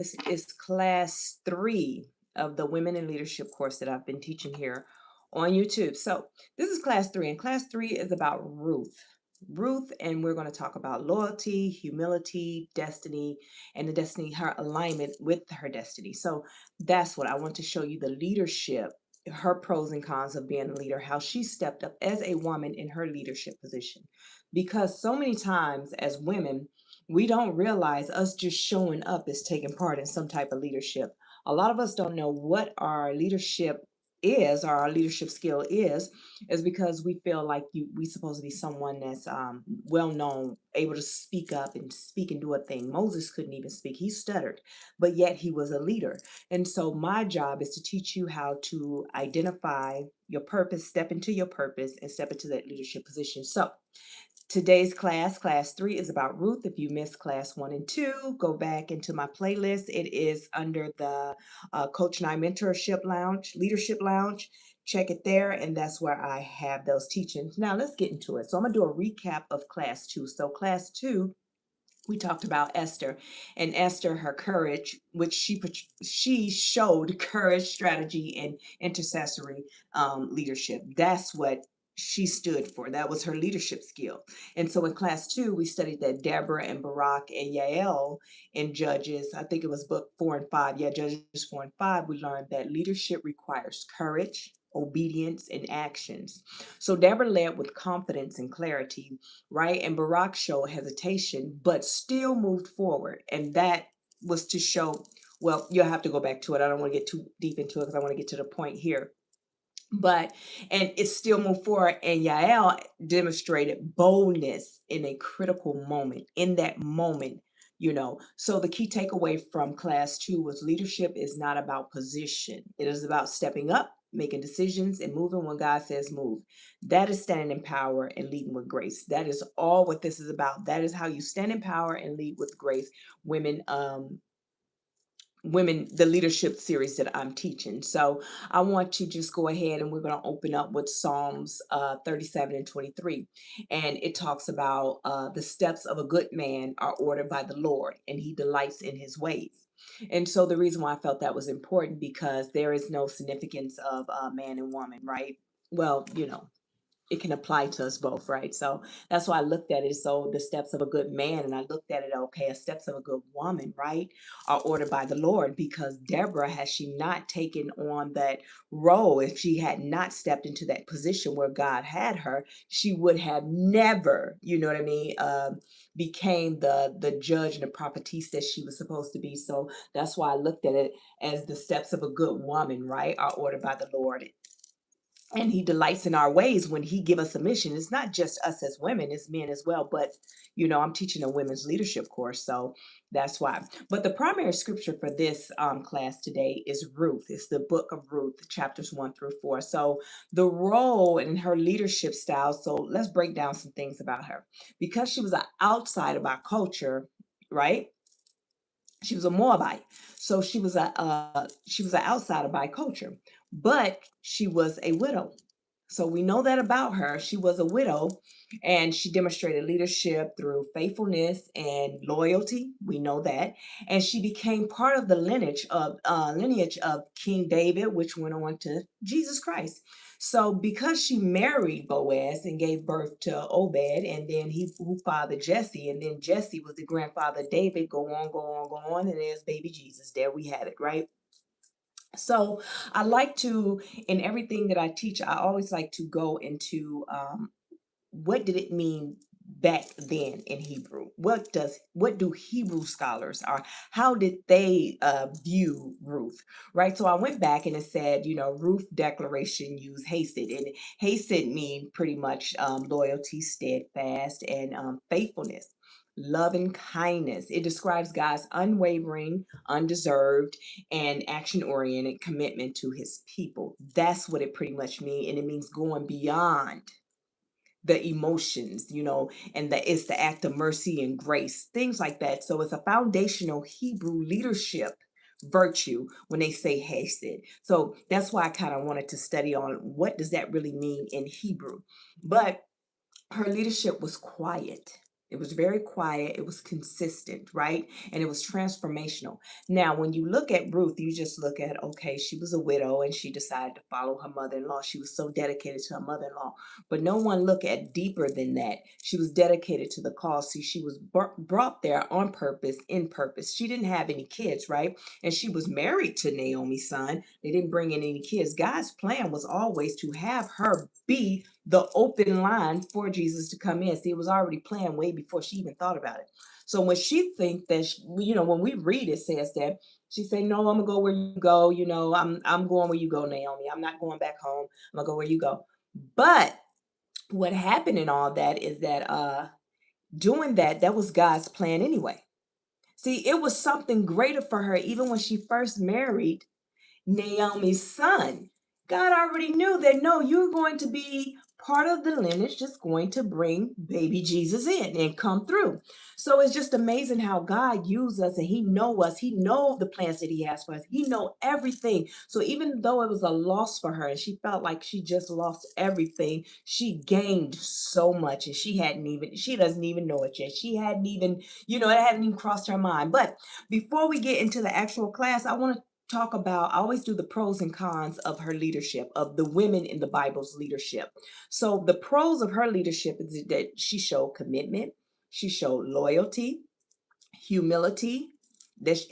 This is class 3 of the Women in Leadership course that I've been teaching here on YouTube. So this is class 3, and class 3 is about Ruth. Ruth, and we're going to talk about loyalty, humility, destiny, and the destiny, her alignment with her destiny. So that's what I want to show you, the leadership, her pros and cons of being a leader, how she stepped up as a woman in her leadership position. Because so many times as women, we don't realize us just showing up is taking part in some type of leadership. A lot of us don't know what our leadership is, or our leadership skill is because we feel like we supposed to be someone that's well known, able to speak up and speak and do a thing. Moses couldn't even speak; he stuttered, but yet he was a leader. And so my job is to teach you how to identify your purpose, step into your purpose, and step into that leadership position. So today's class, class 3, is about Ruth. If you missed class 1 and 2, go back into my playlist. It is under the Coach and I Mentorship Lounge, Leadership Lounge. Check it there, and that's where I have those teachings. Now, let's get into it. So I'm going to do a recap of class 2. So class 2, we talked about Esther, and Esther, her courage, which she showed courage, strategy, and intercessory leadership. That's what she stood for. That was her leadership skill. And so in class 2, we studied that Deborah and Barak and Yael in Judges. I think it was book 4 and 5. Yeah, Judges 4 and 5. We learned that leadership requires courage, obedience, and actions. So Deborah led with confidence and clarity, right? And Barack showed hesitation, but still moved forward. And that was to show, well, you'll have to go back to it. I don't want to get too deep into it because I want to get to the point here. But, and it still moved forward. And Yael demonstrated boldness in a critical moment, in that moment. So the key takeaway from class 2 was leadership is not about position. It is about stepping up, making decisions, and moving when God says move. That is standing in power and leading with grace. That is all what this is about. That is how you stand in power and lead with grace. Women, the leadership series that I'm teaching. So I want to just go ahead, and we're going to open up with Psalms 37 and 23. And it talks about the steps of a good man are ordered by the Lord, and he delights in his ways. And so the reason why I felt that was important, because there is no significance of man and woman, right? Well, it can apply to us both, right? So that's why I looked at it. So the steps of a good man, and I looked at it, okay, the steps of a good woman, right, are ordered by the Lord, because Deborah, has she not taken on that role, if she had not stepped into that position where God had her, she would have never, you know what I mean, became the judge and the prophetess that she was supposed to be. So that's why I looked at it as the steps of a good woman, right, are ordered by the Lord, and he delights in our ways when he give us a mission. It's not just us as women, it's men as well. But I'm teaching a women's leadership course, so that's why. But the primary scripture for this class today is Ruth. It's the book of Ruth, chapters 1 through 4. So the role and her leadership style, so let's break down some things about her. Because she was an outsider by culture, right? She was a Moabite, so she was an outsider by culture, but she was a widow. So we know that about her. She was a widow, and she demonstrated leadership through faithfulness and loyalty. We know that, and she became part of the lineage of King David, which went on to Jesus Christ. So because she married Boaz and gave birth to Obed, and then he who fathered Jesse, and then Jesse was the grandfather of David, go on, go on, go on, and there's baby Jesus. There we have it, right? So I like to, in everything that I teach, I always like to go into what did it mean back then in Hebrew? What do Hebrew scholars, or how did they view Ruth? Right. So I went back, and it said, Ruth declaration used hased, and hased mean pretty much loyalty, steadfast, and faithfulness. Love and kindness. It describes God's unwavering, undeserved, and action oriented commitment to his people. That's what it pretty much means. And it means going beyond the emotions, and that it's the act of mercy and grace, things like that. So it's a foundational Hebrew leadership virtue when they say hasted. So that's why I kind of wanted to study on what does that really mean in Hebrew. But her leadership was quiet. It was very quiet. It was consistent, right? And it was transformational. Now, when you look at Ruth, you just look at, okay, she was a widow and she decided to follow her mother-in-law. She was so dedicated to her mother-in-law. But no one look at deeper than that. She was dedicated to the cause. See, she was brought there on purpose, in purpose. She didn't have any kids, right? And she was married to Naomi's son. They didn't bring in any kids. God's plan was always to have her be the open line for Jesus to come in. See, it was already planned way before she even thought about it. So when she think that, when we read it says that she say, "No, I'm gonna go where you go. I'm going where you go, Naomi. I'm not going back home. I'm gonna go where you go." But what happened in all that is that doing that was God's plan anyway. See, it was something greater for her even when she first married Naomi's son. God already knew that no, you're going to be part of the lineage that's going to bring baby Jesus in and come through. So it's just amazing how God used us and he know us. He know the plans that he has for us. He know everything. So even though it was a loss for her and she felt like she just lost everything, she gained so much and she doesn't even know it yet. She hadn't even, it hadn't even crossed her mind. But before we get into the actual class, I want to I always do the pros and cons of her leadership, of the women in the Bible's leadership. So the pros of her leadership is that she showed commitment, she showed loyalty, humility,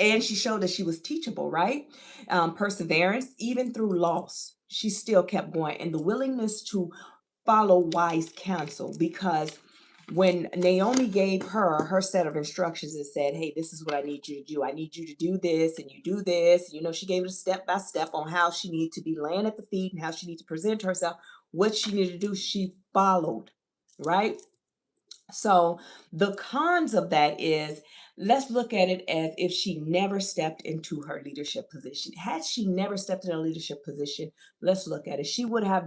and she showed that she was teachable, right? Perseverance, even through loss, she still kept going, and the willingness to follow wise counsel, because when Naomi gave her set of instructions and said, "Hey, this is what I need you to do. I need you to do this and you do this." She gave it a step by step on how she needed to be laying at the feet and how she needed to present herself, what she needed to do, she followed, right? So the cons of that is, let's look at it as if she never stepped into her leadership position. Had she never stepped in a leadership position, let's look at it. She would have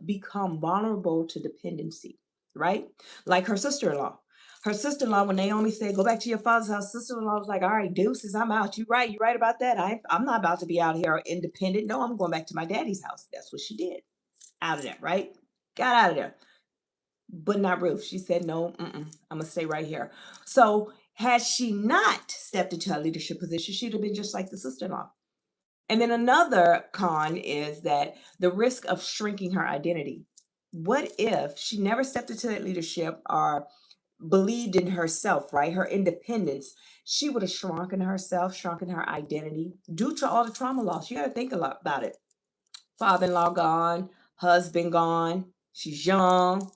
become vulnerable to dependency, right? Like her sister-in-law. Her sister-in-law, when Naomi said, "Go back to your father's house," sister-in-law was like, "All right, deuces, I'm out. You right. You right about that. I'm not about to be out here independent. No, I'm going back to my daddy's house." That's what she did. Out of there, right? Got out of there. But not Ruth. She said, "No, I'm going to stay right here." So had she not stepped into her leadership position, she'd have been just like the sister-in-law. And then another con is that the risk of shrinking her identity. What if she never stepped into that leadership or believed in herself, right? Her independence. She would have shrunken herself, shrunken her identity due to all the trauma loss. You got to think a lot about it. Father-in-law gone, husband gone. She's young.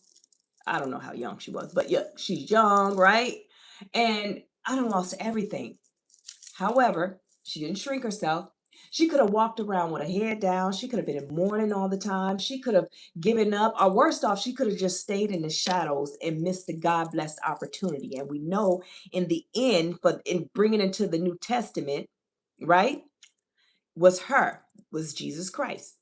I don't know how young she was, but yeah, she's young, right? And I done lost everything. However, she didn't shrink herself. She could have walked around with her head down. She could have been in mourning all the time. She could have given up, or worst off, she could have just stayed in the shadows and missed the God blessed opportunity. And we know in the end, but in bringing into the New Testament, right, was Jesus Christ.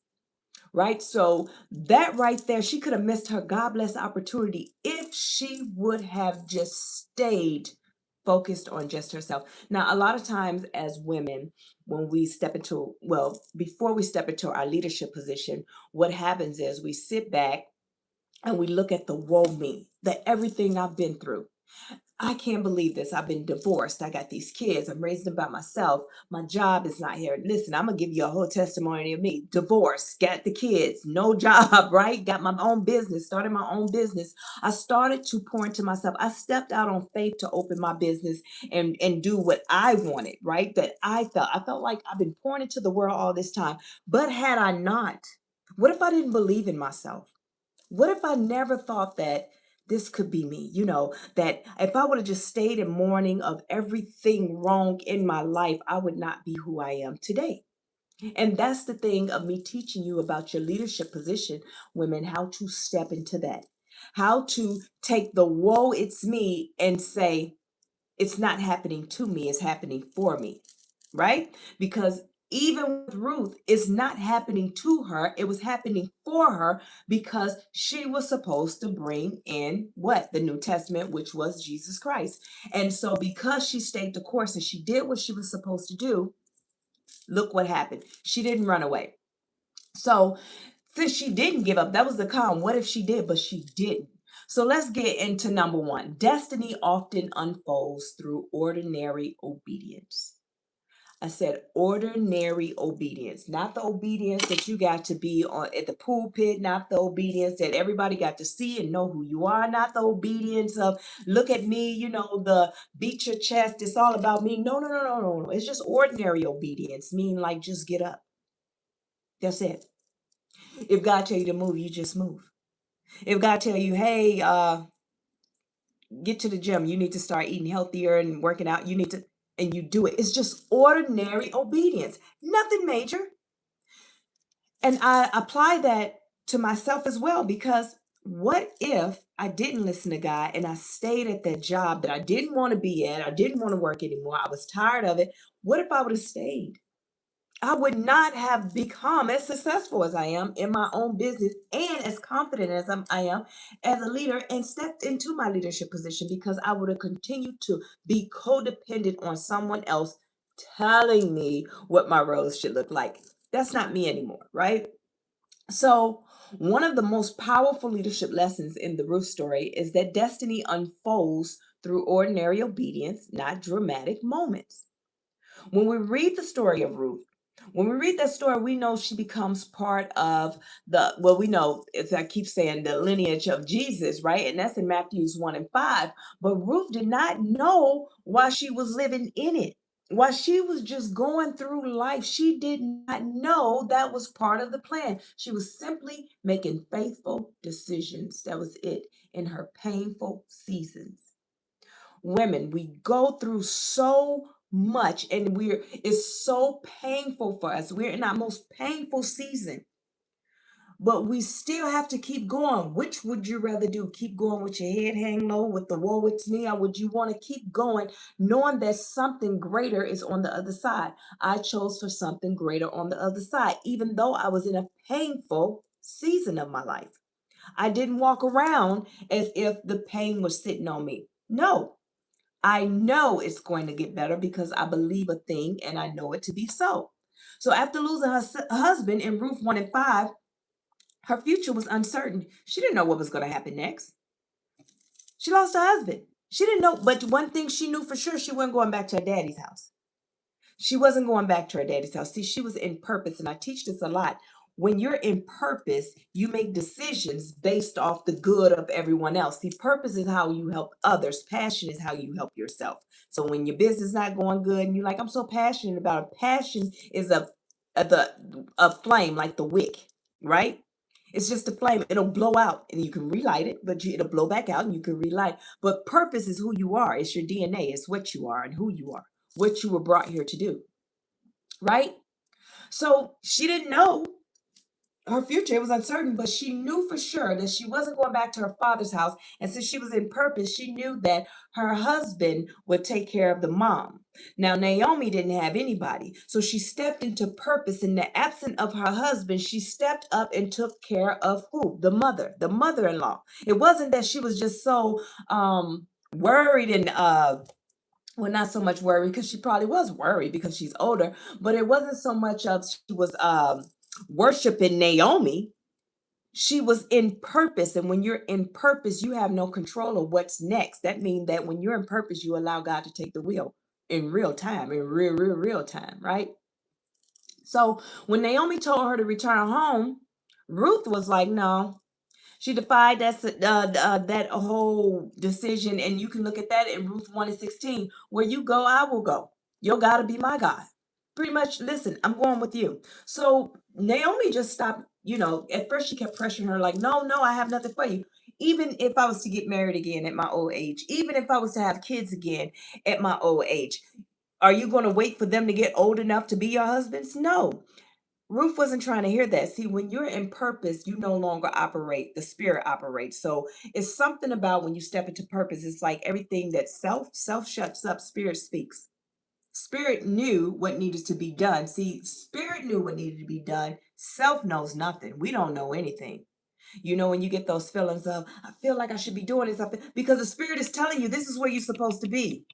Right? So that right there, she could have missed her God bless opportunity if she would have just stayed focused on just herself. Now, a lot of times as women, when we step into, well, before we step into our leadership position, what happens is we sit back and we look at the woe me, the everything I've been through. I can't believe this. I've been divorced. I got these kids. I'm raising them by myself. My job is not here. Listen, I'm going to give you a whole testimony of me. Divorced, got the kids, no job, right? Got my own business, started my own business. I started to pour into myself. I stepped out on faith to open my business and do what I wanted, right? That I felt. I felt like I've been pouring into the world all this time. But had I not, what if I didn't believe in myself? What if I never thought that this could be me? That if I would have just stayed in mourning of everything wrong in my life, I would not be who I am today. And that's the thing of me teaching you about your leadership position, women, how to step into that, how to take the woe, it's me, and say, it's not happening to me, it's happening for me, right? Because even with Ruth, it's not happening to her, it was happening for her because she was supposed to bring in what? The New Testament, which was Jesus Christ. And so, because she stayed the course and she did what she was supposed to do, look what happened. She didn't run away. So, since she didn't give up, that was the con. What if she did? But she didn't. So let's get into number one. Destiny often unfolds through ordinary obedience. I said ordinary obedience, not the obedience that you got to be on at the pulpit, not the obedience that everybody got to see and know who you are, not the obedience of look at me, the beat your chest, it's all about me. No, no, no, no, no, no. It's just ordinary obedience, meaning like just get up. That's it. If God tell you to move, you just move. If God tell you, hey, get to the gym, you need to start eating healthier and working out, you need to, and you do it. It's just ordinary obedience, nothing major. And I apply that to myself as well, because what if I didn't listen to God and I stayed at that job that I didn't want to be at? I didn't want to work anymore. I was tired of it. What if I would have stayed? I would not have become as successful as I am in my own business and as confident as I am as a leader and stepped into my leadership position, because I would have continued to be codependent on someone else telling me what my roles should look like. That's not me anymore, right? So, one of the most powerful leadership lessons in the Ruth story is that destiny unfolds through ordinary obedience, not dramatic moments. When we read the story of Ruth, when we read that story, we know she becomes part of we know, as I keep saying, the lineage of Jesus, right? And that's in Matthews 1 and 5. But Ruth did not know why she was living in it. While she was just going through life, she did not know that was part of the plan. She was simply making faithful decisions. That was it in her painful seasons. Women, we go through so much and it's so painful for us. We're in our most painful season, but we still have to keep going. Which would you rather do? Keep going with your head hang low with the woe it's me, or would you want to keep going knowing that something greater is on the other side? I chose for something greater on the other side, even though I was in a painful season of my life. I didn't walk around as if the pain was sitting on me. No, I know it's going to get better because I believe a thing and I know it to be so. So after losing her husband in Ruth 1 and 5, her future was uncertain. She didn't know what was going to happen next. She lost her husband. She didn't know, but one thing she knew for sure, she wasn't going back to her daddy's house. She wasn't going back to her daddy's house. See, she was in purpose, and I teach this a lot. When you're in purpose, you make decisions based off the good of everyone else. See, purpose is how you help others. Passion is how you help yourself. So when your business is not going good and you're like, I'm so passionate about it. Passion is a flame, like the wick, right? It's just a flame. It'll blow out and you can relight it, but it'll blow back out and you can relight. But purpose is who you are. It's your DNA. It's what you are and who you are, what you were brought here to do, right? So she didn't know her future. It was uncertain, but she knew for sure that she wasn't going back to her father's house. And since she was in purpose, she knew that her husband would take care of the mom. Now, Naomi didn't have anybody. So she stepped into purpose. In the absence of her husband, she stepped up and took care of who? The mother, the mother-in-law. It wasn't that she was just so worried and well, not so much worried, because she probably was worried because she's older, but it wasn't so much of she was worshiping Naomi. She was in purpose. And when you're in purpose, you have no control of what's next. That means that when you're in purpose, you allow God to take the wheel in real time, in real time, right? So when Naomi told her to return home, Ruth was like, no. She defied that whole decision, and you can look at that in Ruth 1 and 16. Where you go, I will go. Your God will be my God. Pretty much, listen, I'm going with you. So Naomi just stopped, at first she kept pressuring her like, no, no, I have nothing for you. Even if I was to get married again at my old age, even if I was to have kids again at my old age, are you going to wait for them to get old enough to be your husbands? No. Ruth wasn't trying to hear that. See, when you're in purpose, you no longer operate, the spirit operates. So it's something about when you step into purpose, it's like everything that self shuts up, spirit speaks. Spirit knew what needed to be done. See, spirit knew what needed to be done. Self knows nothing. We don't know anything. When you get those feelings of, I feel like I should be doing this, because the spirit is telling you this is where you're supposed to be.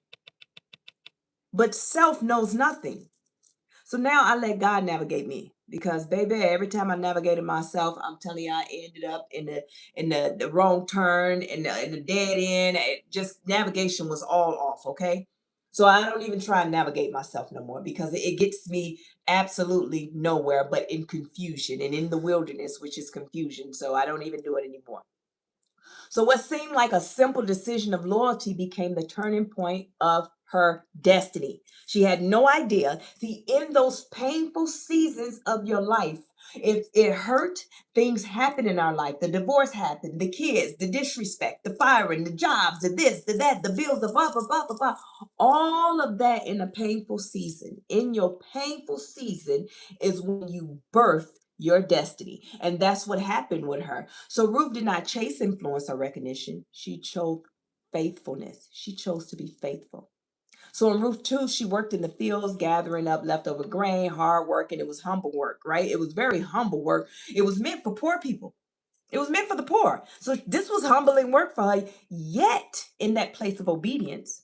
But self knows nothing. So now I let God navigate me. Because baby, every time I navigated myself, I'm telling you, I ended up in the wrong turn, in the dead end. Just navigation was all off. Okay, so I don't even try and navigate myself no more because it gets me absolutely nowhere but in confusion and in the wilderness, which is confusion. So I don't even do it anymore. So, what seemed like a simple decision of loyalty became the turning point of her destiny. She had no idea. See, in those painful seasons of your life, if it hurt, things happen in our life. The divorce happened, the kids, the disrespect, the firing, the jobs, the this, the that, the bills, the blah, blah, blah, blah, blah. All of that in a painful season. In your painful season is when you birth your destiny. And that's what happened with her. So Ruth did not chase influence or recognition. She chose faithfulness. She chose to be faithful. So in Ruth 2, she worked in the fields, gathering up leftover grain, hard work, and it was humble work, right? It was very humble work. It was meant for poor people. It was meant for the poor. So this was humbling work for her. Yet, in that place of obedience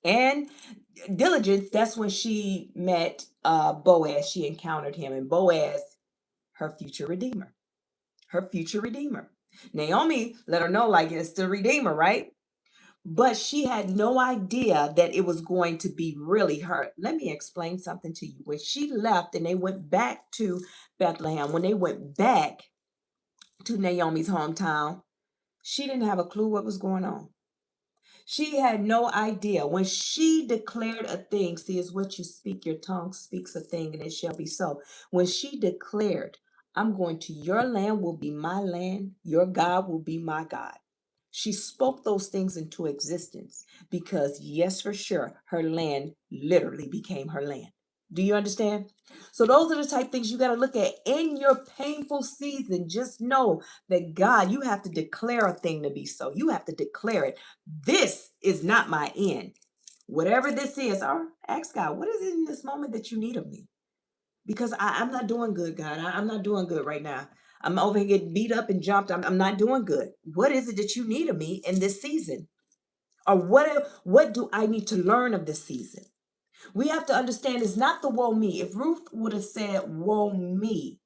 and diligence, that's when she met Boaz. She encountered him, and Boaz, her future redeemer. Her future redeemer. Naomi let her know, like, it's the redeemer, right? But she had no idea that it was going to be really her. Let me explain something to you. When she left and they went back to Bethlehem, when they went back to Naomi's hometown, she didn't have a clue what was going on. She had no idea. When she declared a thing, see, is what you speak, your tongue speaks a thing, and it shall be so. When she declared, I'm going to your land, will be my land, your God will be my God. She spoke those things into existence because, yes, for sure, her land literally became her land. Do you understand? So, those are the type things you got to look at in your painful season. Just know that God, you have to declare a thing to be so. You have to declare it. This is not my end. Whatever this is, or ask God, what is it in this moment that you need of me? Because I'm not doing good, God. I'm not doing good right now. I'm over here getting beat up and jumped. I'm not doing good. What is it that you need of me in this season? Or what do I need to learn of this season? We have to understand it's not the woe me. If Ruth would have said woe me,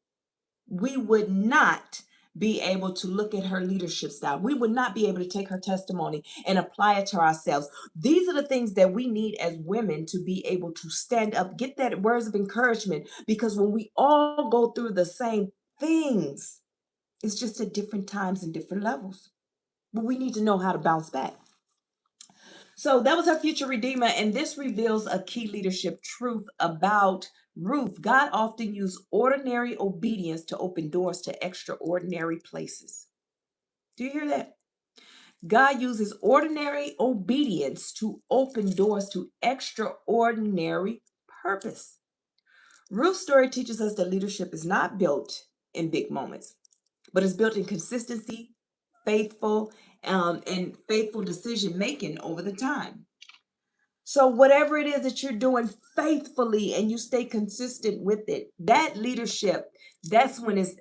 we would not be able to look at her leadership style. We would not be able to take her testimony and apply it to ourselves. These are the things that we need as women to be able to stand up, get that words of encouragement, because when we all go through the same things, it's just at different times and different levels. But we need to know how to bounce back. So that was her future redeemer, and this reveals a key leadership truth about Ruth. God often used ordinary obedience to open doors to extraordinary places. Do you hear that? God uses ordinary obedience to open doors to extraordinary purpose. Ruth's story teaches us that leadership is not built in big moments, but is built in consistency, faithful, and faithful decision making over the time. So whatever it is that you're doing faithfully and you stay consistent with it, that leadership, that's when it's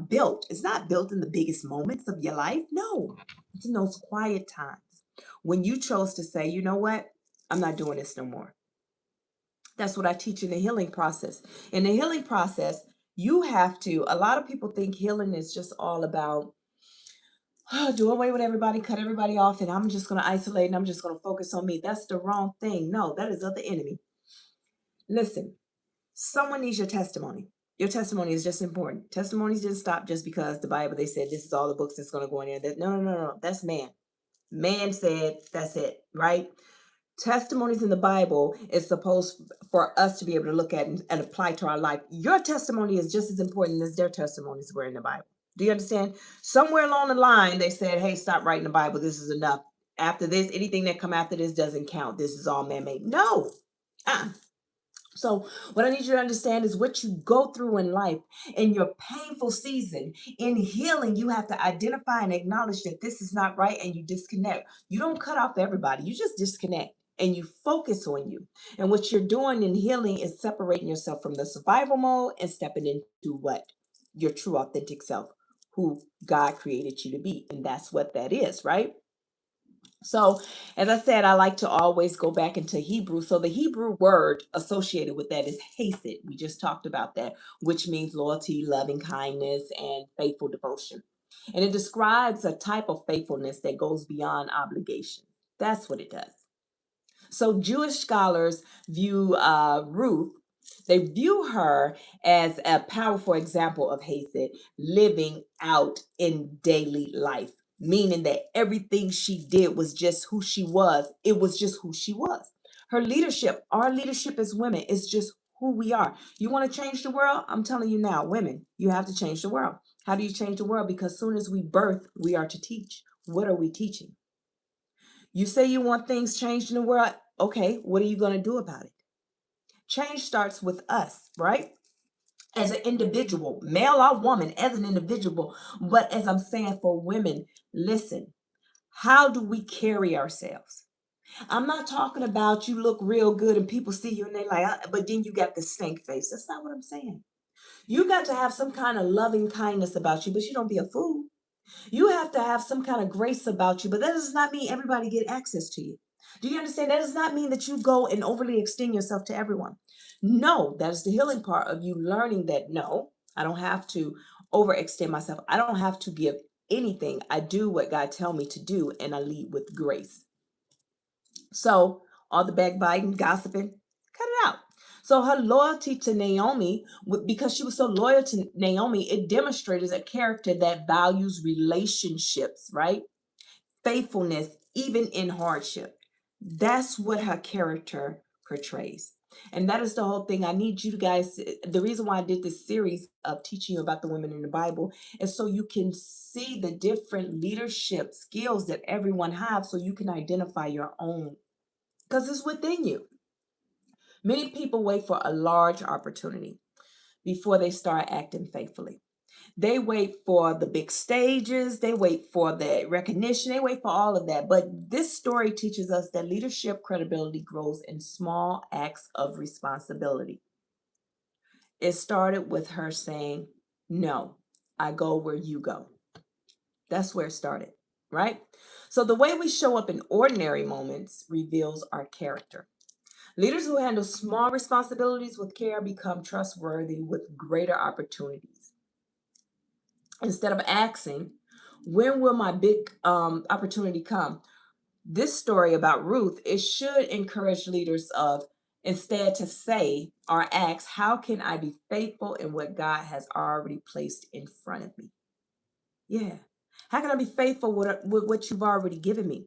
built. It's not built in the biggest moments of your life. No, it's in those quiet times when you chose to say, you know what, I'm not doing this no more. That's what I teach in the healing process. In the healing process, you have to, a lot of people think healing is just all about, oh, do away with everybody, cut everybody off, and I'm just going to isolate and I'm just going to focus on me. That's the wrong thing. No, that is of the enemy. Listen, someone needs your testimony. Your testimony is just important. Testimonies didn't stop just because the Bible, they said this is all the books that's going to go in there. No, no, no, no. That's man. Man said that's it, right? Testimonies in the Bible is supposed for us to be able to look at and apply to our life. Your testimony is just as important as their testimonies were in the Bible. Do you understand? Somewhere along the line, they said, hey, stop writing the Bible. This is enough. After this, anything that come after this doesn't count. This is all man-made. No. So what I need you to understand is what you go through in life, in your painful season, in healing, you have to identify and acknowledge that this is not right and you disconnect. You don't cut off everybody. You just disconnect and you focus on you. And what you're doing in healing is separating yourself from the survival mode and stepping into what? Your true authentic self, who God created you to be. And that's what that is, right? So, as I said, I like to always go back into Hebrew. So, the Hebrew word associated with that is hesed. We just talked about that, which means loyalty, loving kindness, and faithful devotion. And it describes a type of faithfulness that goes beyond obligation. That's what it does. So Jewish scholars view Ruth, they view her as a powerful example of Hesed living out in daily life, meaning that everything she did was just who she was. It was just who she was. Her leadership, our leadership as women, is just who we are. You want to change the world? I'm telling you now, women, you have to change the world. How do you change the world? Because as soon as we birth, we are to teach. What are we teaching? You say you want things changed in the world. Okay, what are you going to do about it? Change starts with us, right? As an individual, male or woman, as an individual. But as I'm saying for women, listen, how do we carry ourselves? I'm not talking about you look real good and people see you and they like, but then you got the snake face. That's not what I'm saying. You got to have some kind of loving kindness about you, but you don't be a fool. You have to have some kind of grace about you, but that does not mean everybody get access to you. Do you understand? That does not mean that you go and overly extend yourself to everyone. No, that is the healing part of you learning that no, I don't have to overextend myself. I don't have to give anything. I do what God tell me to do and I lead with grace. So all the backbiting, gossiping, cut it out. So her loyalty to Naomi, because she was so loyal to Naomi, it demonstrated a character that values relationships, right? Faithfulness, even in hardship. That's what her character portrays. And that is the whole thing. I need you guys, the reason why I did this series of teaching you about the women in the Bible is so you can see the different leadership skills that everyone has so you can identify your own because it's within you. Many people wait for a large opportunity before they start acting faithfully. They wait for the big stages, they wait for the recognition, they wait for all of that. But this story teaches us that leadership credibility grows in small acts of responsibility. It started with her saying, no, I go where you go. That's where it started, right? So the way we show up in ordinary moments reveals our character. Leaders who handle small responsibilities with care become trustworthy with greater opportunities. Instead of asking, when will my big opportunity come? This story about Ruth, it should encourage leaders of instead to say or ask, how can I be faithful in what God has already placed in front of me? Yeah. How can I be faithful with what you've already given me?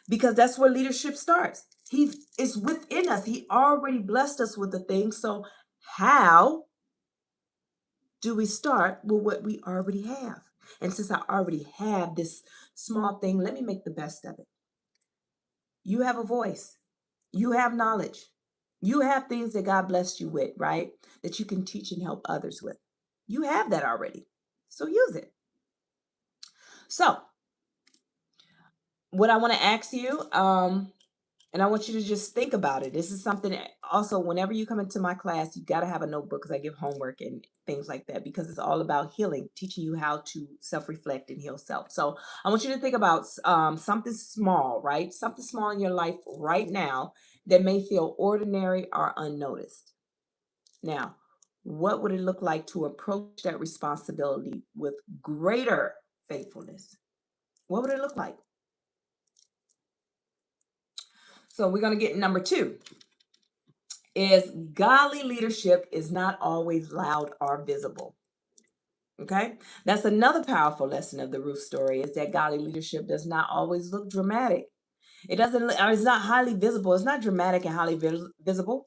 Because that's where leadership starts. He is within us. He already blessed us with the things. So how do we start with what we already have? And since I already have this small thing, let me make the best of it. You have a voice. You have knowledge. You have things that God blessed you with, right? That you can teach and help others with. You have that already. So use it. So what I want to ask you, and I want you to just think about it. This is something that also, whenever you come into my class, you got to have a notebook because I give homework and things like that because it's all about healing, teaching you how to self-reflect and heal self. So I want you to think about something small, right? Something small in your life right now that may feel ordinary or unnoticed. Now, what would it look like to approach that responsibility with greater faithfulness? What would it look like? So we're going to get number 2. Is godly leadership is not always loud or visible. Okay, that's another powerful lesson of the Ruth story is that godly leadership does not always look dramatic. It doesn't, or it's not highly visible. It's not dramatic and highly visible.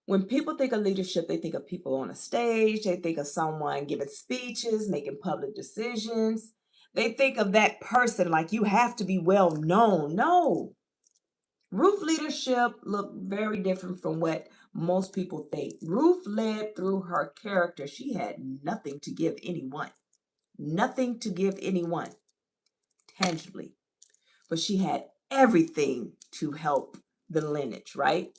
When people think of leadership, they think of people on a stage. They think of someone giving speeches, making public decisions. They think of that person like you have to be well known. No, Ruth leadership looked very different from what most people think. Ruth led through her character. She had nothing to give anyone, nothing to give anyone tangibly, but she had everything to help the lineage, right?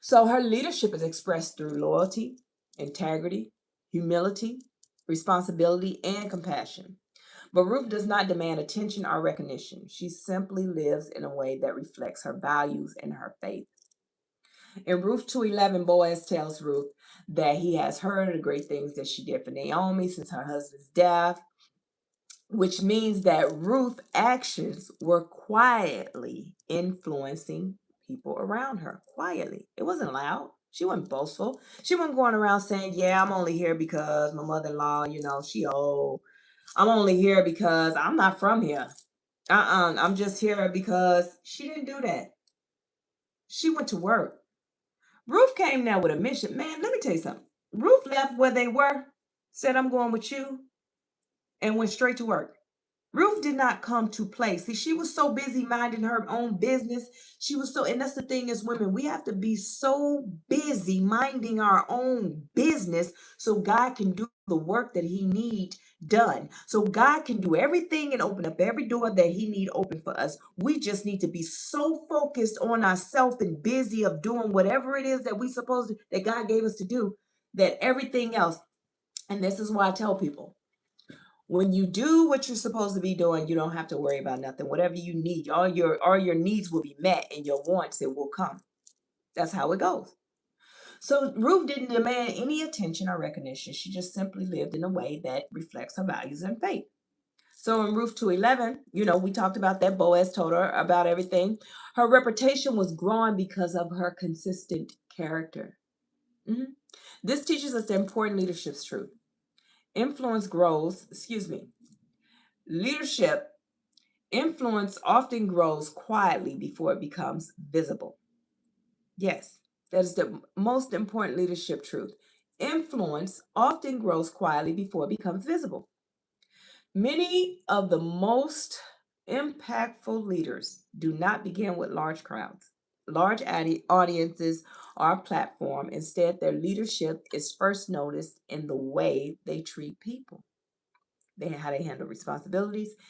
So her leadership is expressed through loyalty, integrity, humility, responsibility, and compassion. But Ruth does not demand attention or recognition. She simply lives in a way that reflects her values and her faith. In Ruth 2:11, Boaz tells Ruth that he has heard of the great things that she did for Naomi since her husband's death, which means that Ruth's actions were quietly influencing people around her. Quietly. It wasn't loud. She wasn't boastful. She wasn't going around saying, yeah, I'm only here because my mother-in-law, she old. I'm only here because I'm not from here. I'm just here because she didn't do that. She went to work. Ruth came there with a mission. Man, let me tell you something. Ruth left where they were, said, I'm going with you, and went straight to work. Ruth did not come to play. See, she was so busy minding her own business. She was so, and that's the thing as women, we have to be so busy minding our own business so God can do the work that He needs done. So God can do everything and open up every door that He need open for us. We just need to be so focused on ourselves and busy of doing whatever it is that we supposed to, that God gave us to do, that everything else. And this is why I tell people, when you do what you're supposed to be doing, you don't have to worry about nothing. Whatever you need, all your needs will be met and your wants, it will come. That's how it goes. So Ruth didn't demand any attention or recognition. She just simply lived in a way that reflects her values and faith. So in Ruth 2:11, we talked about that. Boaz told her about everything. Her reputation was growing because of her consistent character. Mhm. This teaches us the important leadership's truth. Influence grows, leadership influence often grows quietly before it becomes visible. Yes, that is the most important leadership truth. Influence often grows quietly before it becomes visible. Many of the most impactful leaders do not begin with large crowds, large audiences, or platform. Instead, their leadership is first noticed in the way they treat people, how they handle responsibilities,